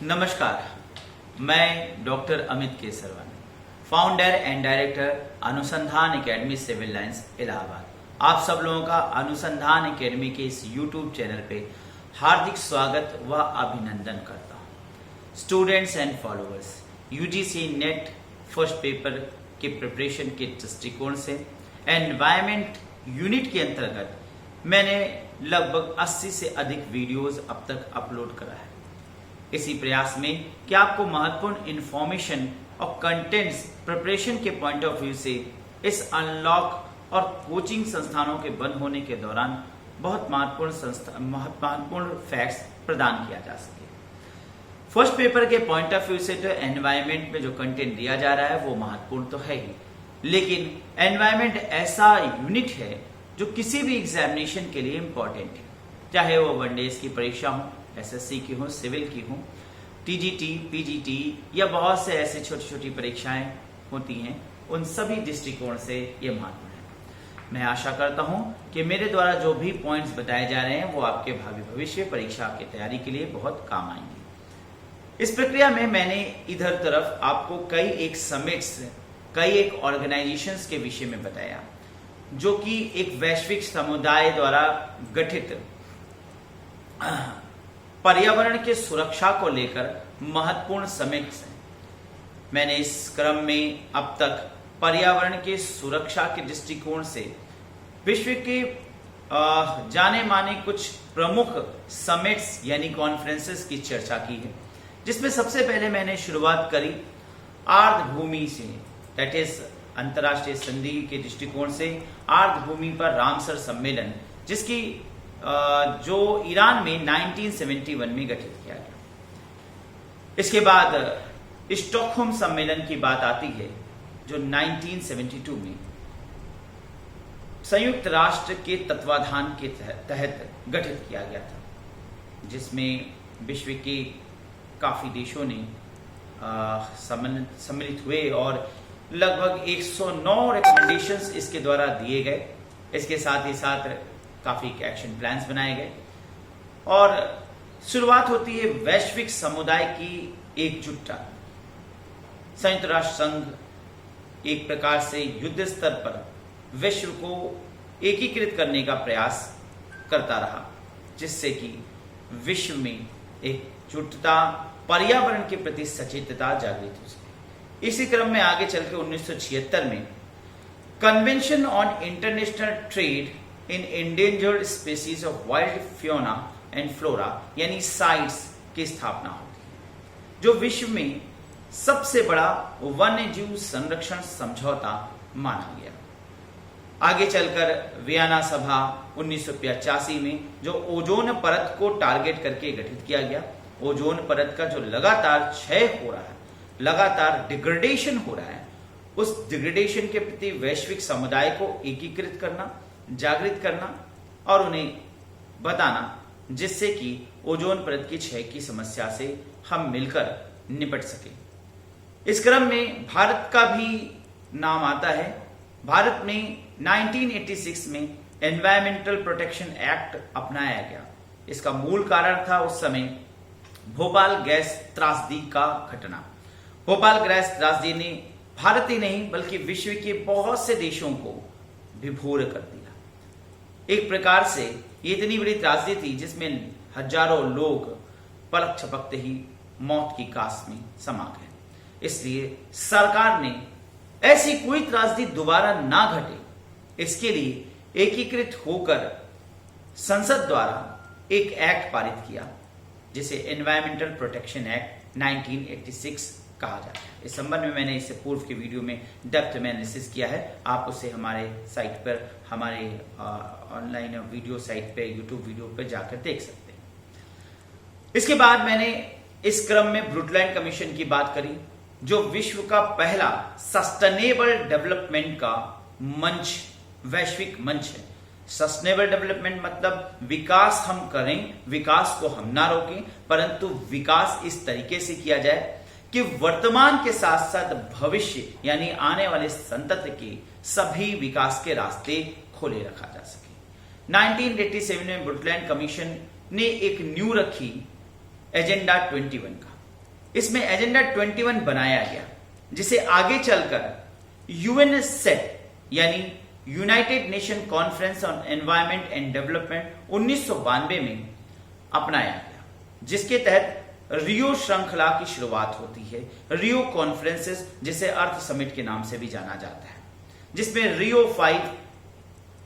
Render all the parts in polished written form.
नमस्कार, मैं doctor Amit Kesarwani, founder and director अनुसंधान एकेडमी सिविल लाइंस इलाहाबाद। आप सब लोगों का अनुसंधान एकेडमी के इस यूट्यूब चैनल पे हार्दिक स्वागत व अभिनंदन करता हूँ। Students and followers, UGC net first paper के प्रिपरेशन के दृष्टिकोण से एनवायरमेंट यूनिट के अंतर्गत मैंने लगभग 80 से अधिक वीडियोस अब तक अपलोड करा है। इसी प्रयास में कि आपको महत्वपूर्ण इंफॉर्मेशन और कंटेंट्स प्रिपरेशन के पॉइंट ऑफ व्यू से इस अनलॉक और कोचिंग संस्थानों के बंद होने के दौरान बहुत महत्वपूर्ण फैक्ट्स प्रदान किया जा सके। फर्स्ट पेपर के पॉइंट ऑफ व्यू से जो एनवायरमेंट में जो कंटेंट दिया जा रहा है वो महत्वपूर्ण तो है ही, लेकिन एनवायरमेंट ऐसा यूनिट है जो किसी भी एग्जामिनेशन के लिए इंपॉर्टेंट है, चाहे वो वनडेज की परीक्षा हो, एसएससी की हो, सिविल की हो, टीजीटी, पीजीटी या बहुत से ऐसे छोटी छोटी परीक्षाएं होती हैं, उन सभी दृष्टिकोण से ये महत्वपूर्ण है। मैं आशा करता हूं कि मेरे द्वारा जो भी पॉइंट्स बताए जा रहे हैं वो आपके भावी भविष्य परीक्षा की तैयारी के लिए बहुत काम आएंगे। इस प्रक्रिया में मैंने इधर तरफ आपको कई एक समिट्स, कई एक ऑर्गेनाइजेशंस के विषय में बताया, जो कि एक वैश्विक समुदाय द्वारा गठित पर्यावरण के सुरक्षा को लेकर महत्वपूर्ण समिट्स हैं। मैंने इस क्रम में अब तक पर्यावरण के सुरक्षा के दृष्टिकोण से विश्व के जाने माने कुछ प्रमुख समिट्स यानी कॉन्फ्रेंसेस की चर्चा की है, जिसमें सबसे पहले मैंने शुरुआत करी आर्द्रभूमि से, दैट इज अंतर्राष्ट्रीय संधि के दृष्टिकोण से आर्द्रभूमि पर रामसर सम्मेलन, जिसकी जो ईरान में 1971 में गठित किया गया। इसके बाद स्टॉकहोम सम्मेलन की बात आती है, जो 1972 में संयुक्त राष्ट्र के तत्वाधान के तहत गठित किया गया था, जिसमें विश्व के काफी देशों ने सम्मिलित हुए और लगभग 109 रिकमेंडेशंस इसके द्वारा दिए गए। इसके साथ ही साथ काफी एक्शन प्लान्स बनाए गए और शुरुआत होती है वैश्विक समुदाय की एकजुटता। संयुक्त राष्ट्र संघ एक प्रकार से युद्ध स्तर पर विश्व को एकीकृत करने का प्रयास करता रहा, जिससे कि विश्व में एकजुटता, पर्यावरण के प्रति सचेतता जागृत हो सके। इसी क्रम में आगे चलकर 1976 में convention on international trade in endangered species of wild Fiona and flora यानी साइट्स की स्थापना होती है, जो विश्व में सबसे बड़ा वन्यजीव संरक्षण समझौता माना गया। आगे चलकर वियना सभा 1985 में जो ओजोन परत को टारगेट करके गठित किया गया। ओजोन परत का जो लगातार क्षय हो रहा है, लगातार डिग्रेडेशन हो रहा है, उस डिग्रेडेशन के प्रति वैश्विक समुदाय को एकीकृत करना, जागृत करना और उन्हें बताना, जिससे कि ओजोन परत की क्षय की समस्या से हम मिलकर निपट सके। इस क्रम में भारत का भी नाम आता है। भारत में 1986 में एनवायरमेंटल प्रोटेक्शन एक्ट अपनाया गया। इसका मूल कारण था उस समय भोपाल गैस त्रासदी का घटना। भोपाल गैस त्रासदी ने भारत ही नहीं बल्कि विश्व के बहुत से देशों को विभोर कर दिया। एक प्रकार से ये इतनी बड़ी त्रासदी थी जिसमें हजारों लोग पलक झपकते ही मौत की कास में समा गए। इसलिए सरकार ने ऐसी कोई त्रासदी दोबारा ना घटे, इसके लिए एकीकृत होकर संसद द्वारा एक एक्ट पारित किया, जिसे एनवायरमेंटल प्रोटेक्शन एक्ट 1986 कहा जाता है। इस संबंध में मैंने इससे पूर्व के वीडियो में डेप्थ में एनालिसिस किया है। आप उसे हमारे साइट पर, हमारे ऑनलाइन वीडियो साइट पे, यूट्यूब वीडियो पर जाकर देख सकते हैं। इसके बाद मैंने इस क्रम में ब्रुटलैंड कमीशन की बात करी, जो विश्व का पहला सस्टेनेबल डेवलपमेंट का मंच, वैश्विक मंच है। सस्टेनेबल डेवलपमेंट मतलब विकास हम करें, विकास को हम ना रोकें, परंतु विकास इस तरीके से किया जाए कि वर्तमान के साथ साथ भविष्य यानी आने वाले संतति के सभी विकास के रास्ते खोले रखा जा सके। 1987 में ब्रुटलैंड कमीशन ने एक न्यू रखी एजेंडा 21 का, इसमें एजेंडा 21 बनाया गया, जिसे आगे चलकर यूएन सेट यानी United nation conference on environment and development 1992 में अपनाया गया, जिसके तहत रियो श्रृंखला की शुरुआत होती है। रियो कॉन्फ्रेंसेस, जिसे अर्थ समिट के नाम से भी जाना जाता है, जिसमें रियो 5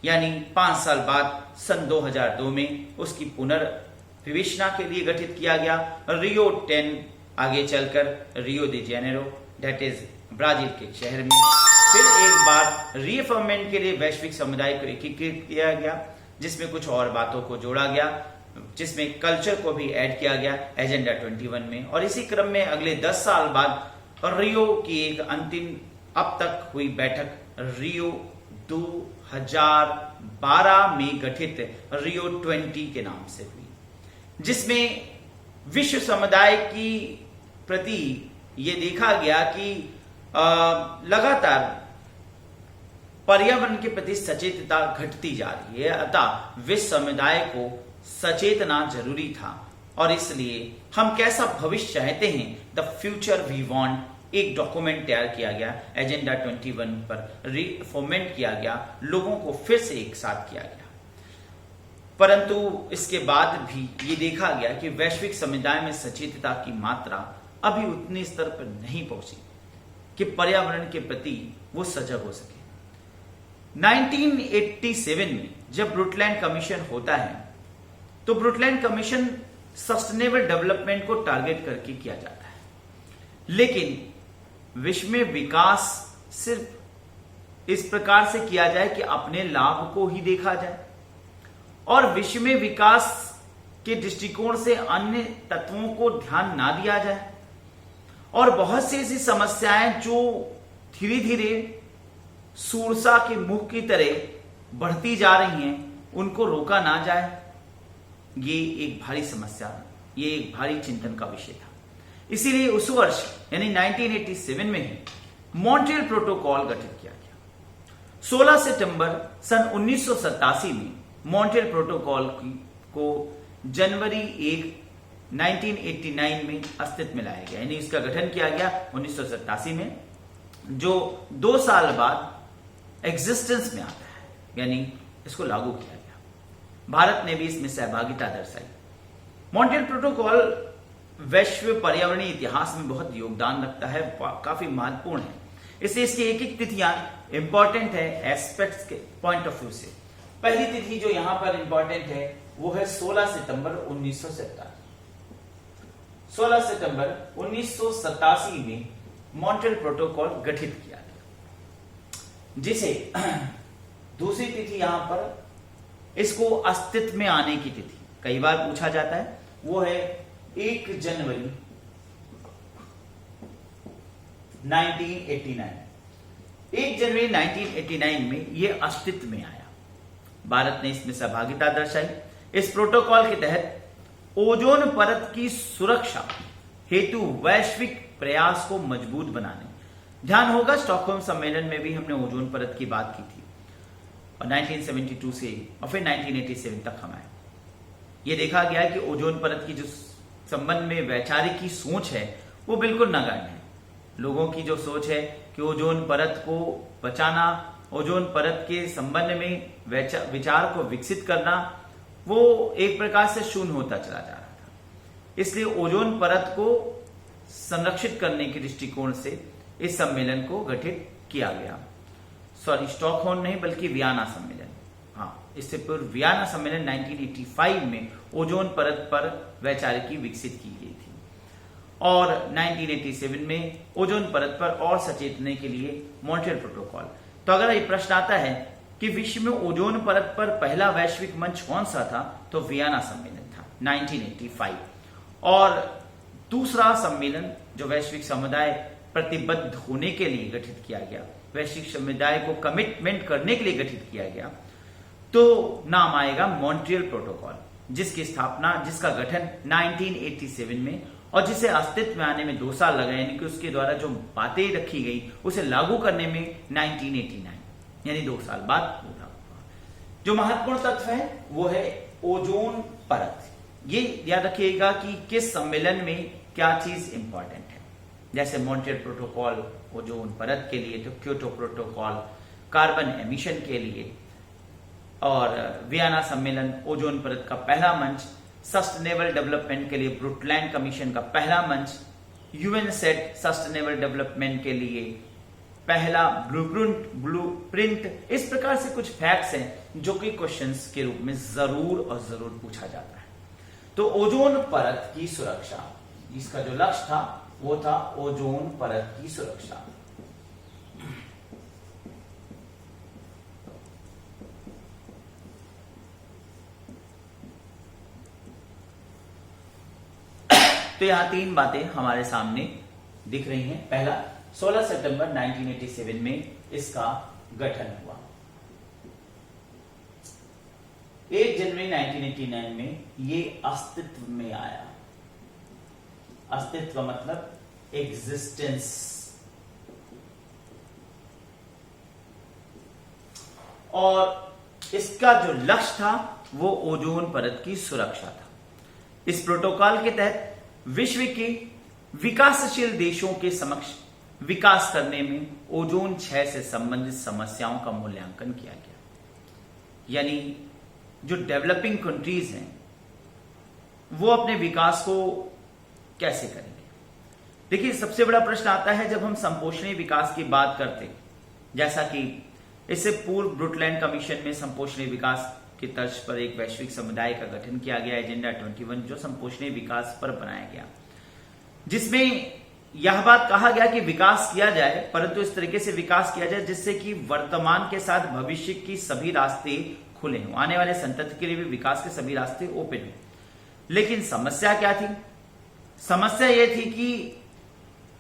यानी 5 साल बाद सन 2002 में उसकी पुनर्विवेचना के लिए गठित किया गया। रियो 10 आगे चलकर रियो दी जेनेरो दैट इज ब्राजील के शहर में फिर एक बार रीफॉर्मेंट के लिए वैश्विक समुदाय को एकीकृत किया गया, जिसमें कुछ और बातों को जोड़ा गया, जिसमें कल्चर को भी ऐड किया गया एजेंडा 21 में। और इसी क्रम में अगले 10 साल बाद रियो की एक अंतिम अब तक हुई बैठक रियो 2012 में गठित रियो 20 के नाम से हुई, जिसमें विश्व समुदाय की प्रति ये देखा गया कि लगातार पर्यावरण के प्रति सचेतता घटती जा रही है, अतः विश्व समुदाय को सचेतना जरूरी था। और इसलिए हम कैसा भविष्य चाहते हैं, द फ्यूचर वी वांट, एक डॉक्यूमेंट तैयार किया गया, एजेंडा 21 पर रिफॉर्मेंट किया गया, लोगों को फिर से एक साथ किया गया। परंतु इसके बाद भी ये देखा गया कि वैश्विक समुदाय में सचेतता की मात्रा अभी उतने स्तर पर नहीं पहुंची कि पर्यावरण के प्रति वो सजग हो सके। 1987 में जब ब्रुटलैंड कमीशन होता है, तो ब्रुटलैंड कमीशन सस्टेनेबल डेवलपमेंट को टारगेट करके किया जाता है, लेकिन विश्व में विकास सिर्फ इस प्रकार से किया जाए कि अपने लाभ को ही देखा जाए, और विश्व में विकास के दृष्टिकोण से अन्य तत्वों को ध्यान ना दिया जाए, और बहुत सी ऐसी समस्याएं जो धीरे धीरे सूरसा के मुख की तरह बढ़ती जा रही हैं, उनको रोका ना जाए। ये एक भारी समस्या, ये एक भारी चिंतन का विषय था। इसीलिए उस वर्ष यानी 1987 में ही मॉन्ट्रियल प्रोटोकॉल गठित किया गया। 16 सितंबर सन 1987 में मॉन्ट्रियल प्रोटोकॉल को जनवरी 1 1989 में अस्तित्व में लाया गया, यानी इसका गठन किया गया 1987 में, जो 2 साल बाद एग्जिस्टेंस में आता है, यानी इसको लागू किया गया। भारत ने भी इसमें सहभागिता दर्शाई। मॉन्ट्रियल प्रोटोकॉल वैश्विक पर्यावरणीय इतिहास में बहुत योगदान रखता है, काफी महत्वपूर्ण है, इसलिए इसकी एक एक तिथियां इंपॉर्टेंट है एस्पेक्ट्स के पॉइंट ऑफ व्यू से। पहली तिथि जो यहां पर इंपॉर्टेंट है वो है 16 सितंबर 1987। 16 सितंबर 1987 में मॉन्ट्रियल प्रोटोकॉल गठित किया गया, जिसे दूसरी तिथि यहां पर इसको अस्तित्व में आने की तिथि कई बार पूछा जाता है, वो है 1 जनवरी 1989। 1 जनवरी 1989 में यह अस्तित्व में आया। भारत ने इसमें सहभागिता दर्शाई। इस प्रोटोकॉल के तहत ओजोन परत की सुरक्षा हेतु वैश्विक प्रयास को मजबूत बनाने, ध्यान होगा स्टॉकहोम सम्मेलन में भी हमने ओजोन परत की बात की थी, और 1972 से और फिर 1987 तक हम आए। ये देखा गया है कि ओजोन परत की जो संबंध में वैचारिक की सोच है वो बिल्कुल नगण्य है। लोगों की जो सोच है कि ओजोन परत को बचाना, ओजोन परत के संबंध में विचार को विकसित करना, वो एक प्रकार से शून्य होता चला जा रहा था। इसलिए ओजोन परत को संरक्षित करने के दृष्टिकोण से इस सम्मेलन को गठित किया गया। सॉरी, स्टॉकहोम नहीं बल्कि वियना सम्मेलन। हाँ, इससे पूर्व वियना सम्मेलन 1985 में ओजोन परत पर वैचारिकी विकसित की गई थी, और 1987 में ओजोन परत पर और सचेतने के लिए मॉन्ट्रियल प्रोटोकॉल। तो अगर ये प्रश्न आता है कि विश्व में ओजोन परत पर पहला वैश्विक मंच कौन सा था, तो वियना सम्मेलन था 1985। और दूसरा सम्मेलन जो वैश्विक समुदाय प्रतिबद्ध होने के लिए गठित किया गया, वैश्विक समुदाय को कमिटमेंट करने के लिए गठित किया गया, तो नाम आएगा मॉन्ट्रियल प्रोटोकॉल, जिसकी स्थापना, जिसका गठन 1987 में, और जिसे अस्तित्व में आने में 2 साल लगे, यानी कि उसके द्वारा जो बातें रखी गई उसे लागू करने में 1989 यानी 2 साल बाद पूरा। जो महत्वपूर्ण तत्व है वो है ओजोन परत। ये याद रखिएगा कि किस सम्मेलन में क्या चीज इंपॉर्टेंट है। जैसे मॉन्ट्रियल प्रोटोकॉल ओजोन परत के लिए, तो क्योटो प्रोटोकॉल कार्बन एमिशन के लिए, और वियना सम्मेलन ओजोन परत का पहला मंच, सस्टेनेबल डेवलपमेंट के लिए ब्रुटलैंड कमीशन का पहला मंच, यूएन सेट सस्टेनेबल डेवलपमेंट के लिए पहला ब्लूप्रिंट। इस प्रकार से कुछ फैक्ट्स हैं जो कि क्वेश्चंस के रूप में जरूर और जरूर पूछा जाता है। तो ओजोन परत की सुरक्षा, इसका जो लक्ष्य था वो था ओजोन परत की सुरक्षा। तो यहां तीन बातें हमारे सामने दिख रही हैं। पहला, 16 सितंबर 1987 में इसका गठन हुआ। 1 जनवरी 1989 में ये अस्तित्व में आया। अस्तित्व मतलब एग्जिस्टेंस। और इसका जो लक्ष्य था वो ओजोन परत की सुरक्षा था। इस प्रोटोकॉल के तहत विश्व के विकासशील देशों के समक्ष विकास करने में ओजोन क्षय से संबंधित समस्याओं का मूल्यांकन किया गया। यानी जो डेवलपिंग कंट्रीज हैं वो अपने विकास को कैसे करेंगे। देखिए, सबसे बड़ा प्रश्न आता है जब हम संपोषणीय विकास की बात करते हैं, जैसा कि इससे पूर्व ब्रुटलैंड कमीशन में संपोषणीय विकास की तर्ज पर एक वैश्विक समुदाय का गठन किया गया, एजेंडा 21, जो संपोषणीय विकास पर बनाया गया, जिसमें यह बात कहा गया कि विकास किया जाए, परंतु इस तरीके से विकास किया जाए जिससे कि वर्तमान के साथ भविष्य की सभी रास्ते खुले हों, आने वाले संतति के लिए भी विकास के सभी रास्ते ओपन हों। लेकिन समस्या क्या थी? समस्या यह थी कि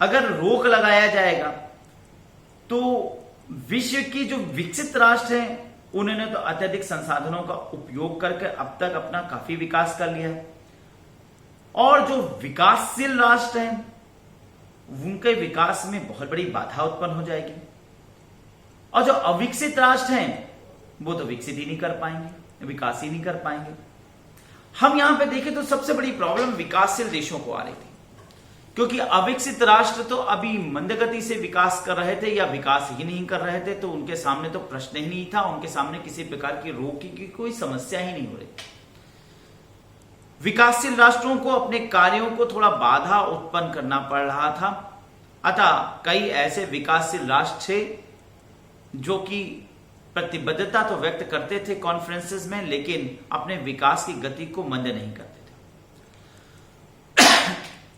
अगर रोक लगाया जाएगा तो विश्व की जो विकसित राष्ट्र हैं उन्होंने तो अत्यधिक संसाधनों का उपयोग करके अब तक अपना काफी विकास कर लिया है, और जो विकासशील राष्ट्र हैं उनके विकास में बहुत बड़ी बाधा उत्पन्न हो जाएगी, और जो अविकसित राष्ट्र हैं वो तो विकसित ही नहीं कर पाएंगे, विकास ही नहीं कर पाएंगे। हम यहां पे देखें तो सबसे बड़ी प्रॉब्लम विकासशील देशों को आ रही थी, क्योंकि अविकसित राष्ट्र तो अभी मंदगति से विकास कर रहे थे या विकास ही नहीं कर रहे थे, तो उनके सामने तो प्रश्न ही नहीं था, उनके सामने किसी प्रकार की रोक की कोई समस्या ही नहीं हो रही। विकासशील राष्ट्रों को अपने कार्यों को थोड़ा बाधा उत्पन्न करना पड़ रहा था। अतः कई ऐसे विकासशील राष्ट्र थे जो कि प्रतिबद्धता तो व्यक्त करते थे कॉन्फ्रेंसेस में, लेकिन अपने विकास की गति को मंद नहीं करते थे।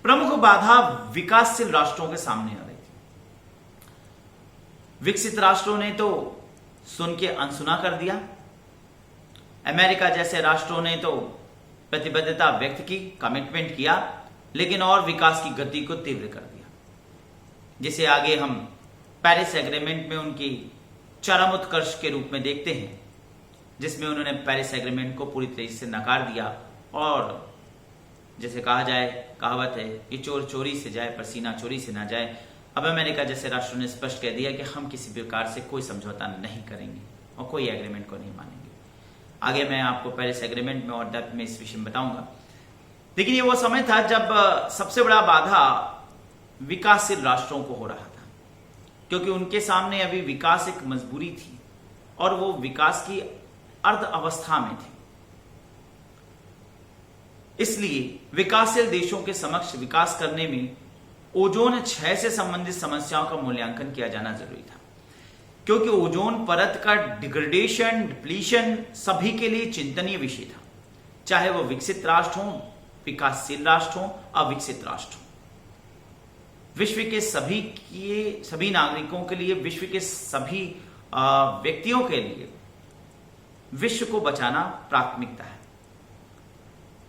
प्रमुख बाधा विकासशील राष्ट्रों के सामने आ रही थी। विकसित राष्ट्रों ने तो सुन के अनसुना कर दिया, अमेरिका जैसे राष्ट्रों ने तो प्रतिबद्धता व्यक्त की, कमिटमेंट किया, लेकिन और विकास की गति को तीव्र कर दिया, जिसे आगे हम पेरिस एग्रीमेंट में उनकी चरम उत्कर्ष के रूप में देखते हैं, जिसमें उन्होंने पेरिस एग्रीमेंट को पूरी तरीके से नकार दिया। और जैसे कहा जाए, कहावत है कि चोर चोरी से जाए पर सीना चोरी से ना जाए। अब अमेरिका जैसे राष्ट्रों ने स्पष्ट कह दिया कि हम किसी प्रकार से कोई समझौता नहीं करेंगे और कोई एग्रीमेंट को नहीं मानेंगे। आगे मैं आपको पेरिस एग्रीमेंट में और डेप्थ में इस विषय में बताऊंगा। लेकिन ये वो समय था जब सबसे बड़ा बाधा विकासशील राष्ट्रों को हो रहा था, क्योंकि उनके सामने अभी विकास एक मजबूरी थी और वो विकास की अर्ध अवस्था में थे। इसलिए विकासशील देशों के समक्ष विकास करने में ओजोन क्षय से संबंधित समस्याओं का मूल्यांकन किया जाना जरूरी था, क्योंकि ओजोन परत का डिग्रेडेशन, डिप्लीशन सभी के लिए चिंतनीय विषय था, चाहे वो विकसित राष्ट्र हों, विकासशील राष्ट्र हों, अविकसित राष्ट्र हों। विश्व के सभी नागरिकों के लिए, विश्व के सभी व्यक्तियों के लिए विश्व को बचाना प्राथमिकता है।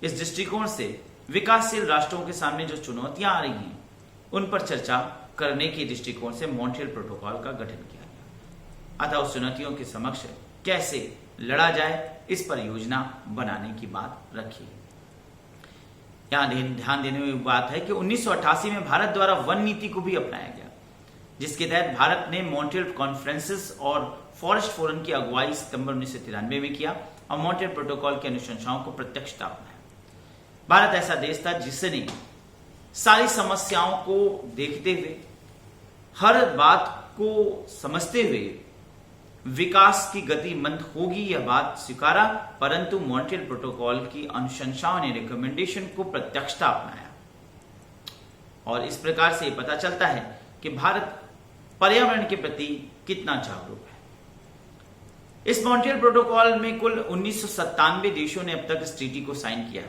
इस दृष्टिकोण से विकासशील राष्ट्रों के सामने जो चुनौतियां आ रही हैं उन पर चर्चा करने के दृष्टिकोण से मॉन्ट्रियल प्रोटोकॉल का गठन किया गया। अतः उस चुनौतियों के समक्ष कैसे लड़ा जाए, इस पर योजना बनाने की बात रखी है। यहां ध्यान देने वाली बात है कि 1988 में भारत द्वारा वन नीति को भी अपनाया गया, जिसके तहत भारत ने मॉन्ट्रियल कॉन्फ्रेंसेस और फॉरेस्ट फोरम की अगुवाई सितंबर 1993 में किया और मॉन्ट्रियल प्रोटोकॉल की अनुशंसाओं को प्रत्यक्षता अपनाया। भारत ऐसा देश था जिसने सारी समस्याओं को देखते हुए, हर बात को समझते हुए विकास की गति मंद होगी, यह बात स्वीकारा, परंतु मॉन्ट्रियल प्रोटोकॉल की अनुशंसाओं ने रिकमेंडेशन को प्रत्यक्षता अपनाया। और इस प्रकार से पता चलता है कि भारत पर्यावरण के प्रति कितना जागरूक है। इस मॉन्ट्रियल प्रोटोकॉल में कुल 1997 देशों ने अब तक इस ट्रीटी को साइन किया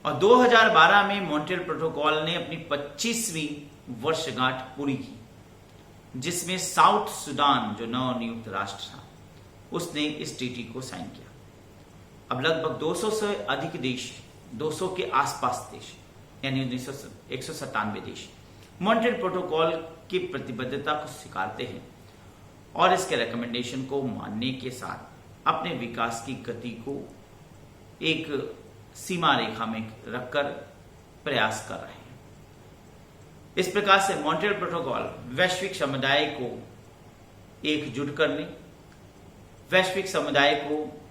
और 2012 में मॉन्ट्रियल प्रोटोकॉल ने अपनी 25वीं वर्षगांठ पूरी की, जिसमें साउथ सुडान जो नवनियुक्त राष्ट्र था उसने इस ट्रीटी को साइन किया। अब लगभग 200 से अधिक देश, 200 के आसपास देश यानी 197 देश मॉन्ट्रियल प्रोटोकॉल की प्रतिबद्धता को स्वीकारते हैं और इसके रिकमेंडेशन को मानने के साथ अपने विकास की गति को एक सीमा रेखा में रखकर प्रयास कर रहे हैं। इस प्रकार से मॉन्ट्रियल प्रोटोकॉल वैश्विक समुदाय को एकजुट करने, वैश्विक समुदाय को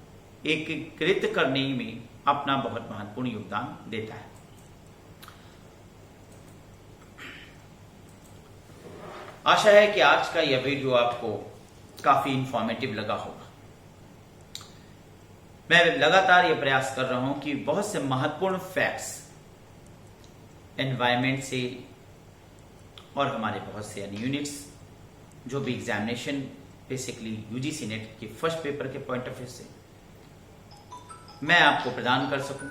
एकीकृत करने में अपना बहुत महत्वपूर्ण योगदान देता है। आशा है कि आज का यह वीडियो आपको काफी इंफॉर्मेटिव लगा होगा। मैं लगातार यह प्रयास कर रहा हूं कि बहुत से महत्वपूर्ण फैक्ट्स एनवायरमेंट से और हमारे बहुत से यूनिट्स जो भी एग्जामिनेशन बेसिकली यूजीसी नेट के फर्स्ट पेपर के पॉइंट ऑफ व्यू से मैं आपको प्रदान कर सकूं,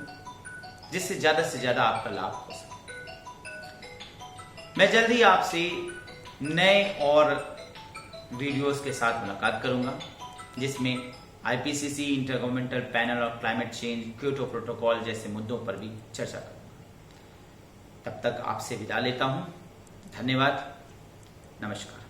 जिससे ज्यादा आपका लाभ हो सके। मैं जल्दी आपसे नए और वीडियोस के साथ मुलाकात करूंगा, जिसमें आईपीसीसी, इंटरगवर्नमेंटल पैनल और क्लाइमेट चेंज, क्योटो प्रोटोकॉल जैसे मुद्दों पर भी चर्चा करूंगा। तब तक आपसे विदा लेता हूं। धन्यवाद। नमस्कार।